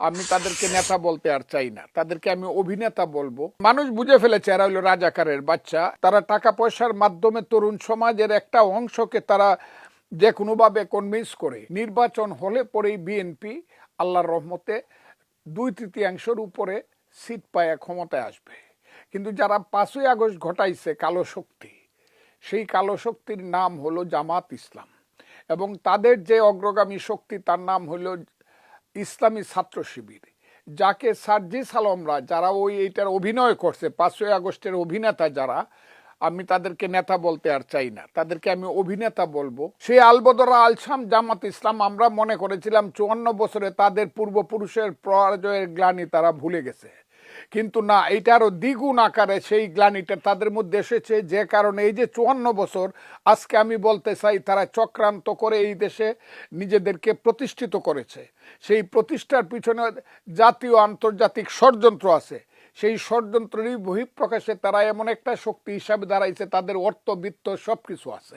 আমি তাদেরকে নেতা বলতে আর চাই না, তাদেরকে আমি অভিনেতা বলবো। মানুষ বুঝে ফেলেছে এরা হলো রাজাকারের বাচ্চা। তারা টাকা পয়সার মাধ্যমে তরুণ সমাজের একটা অংশকে তারা যে কোনোভাবে কনভিন্স করে নির্বাচন হলে পরেই বিএনপি আল্লাহর রহমতে 2/3 উপরে সিট পায় ক্ষমতায় আসবে। কিন্তু যারা 5ই আগস্ট ঘটাইছে কালো শক্তি, সেই কালো শক্তির নাম হলো জামাত ইসলাম, এবং তাদের যে অগ্রগামী শক্তি তার নাম হলো ইসলামী ছাত্র শিবির, যাকে সার্জিস আলমরা যারা এইটার অভিনয় করছে 5ই আগস্টের অভিনেতা যারা, আমি তাদেরকে নেতা বলতে আর চাই না, তাদেরকে আমি অভিনেতা বলবো। সেই আলবদরা আলসাম জামাত ইসলাম আমরা মনে করেছিলাম 54 বছরে তাদের পূর্বপুরুষের পরাজয়ের গ্লানি তারা ভুলে গেছে, কিন্তু না, এইটা আরো দ্বিগুণ আকারে সেই গ্লানিটা তাদের মধ্যে এসেছে। যে কারণে এই যে 54 বছর আজকে আমি বলতে চাই তারা চক্রান্ত করে এই দেশে নিজেদেরকে প্রতিষ্ঠিত করেছে। সেই প্রতিষ্ঠার পিছনে জাতীয় আন্তর্জাতিক ষড়যন্ত্র আছে। সেই ষড়যন্ত্রেরই বহিঃপ্রকাশে তারা এমন একটা শক্তি হিসাবে দাঁড়াইছে, তাদের অর্থ বিত্ত সবকিছু আছে।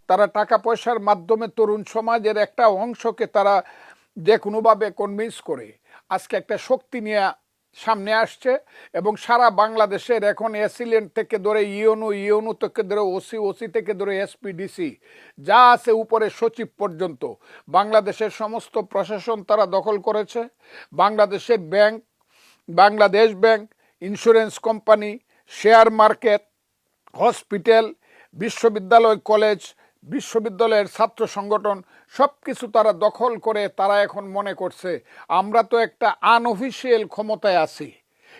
তারা টাকা পয়সার মাধ্যমে তরুণ সমাজের একটা অংশকে তারা যে কোনোভাবে কনভিন্স করে আজকে একটা শক্তি নিয়ে সামনে আসছে, এবং সারা বাংলাদেশের এখন এসিলেন্ট থেকে ধরে ইউনু থেকে ধরে ওসি থেকে ধরে এসপিডিসি যা আছে উপরে সচিব পর্যন্ত বাংলাদেশের সমস্ত প্রশাসন তারা দখল করেছে। বাংলাদেশের bank, Bangladesh bank, insurance company, share market, hospital, বিশ্ববিদ্যালয়, কলেজ, বিশ্ববিদ্যালয়ের ছাত্র সংগঠন সব কিছু তারা দখল করে তারা এখন মনে করছে আমরা তো একটা আনঅফিসিয়াল ক্ষমতায় আছি,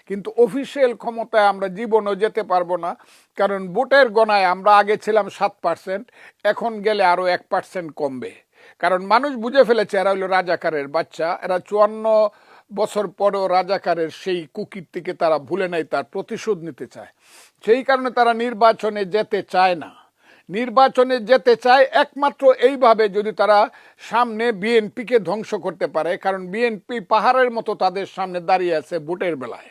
কিন্তু অফিসিয়াল ক্ষমতায় আমরা জীবনও যেতে পারবো না। কারণ ভোটের গণায় আমরা আগে ছিলাম 7%, এখন গেলে আরও 1% কমবে। কারণ মানুষ বুঝে ফেলেছে এরা হলো রাজাকারের বাচ্চা। এরা 54 বছর পরেও রাজাকারের সেই কুকীর্তিকে তারা ভুলে নাই, তার প্রতিশোধ নিতে চায়। সেই কারণে তারা নির্বাচনে যেতে চায় না। নির্বাচনে যেতে চায় একমাত্র এইভাবে, যদি তারা সামনে বিএনপিকে ধ্বংস করতে পারে। কারণ বিএনপি পাহাড়ের মতো তাদের সামনে দাঁড়িয়ে আছে ভোটের বেলায়।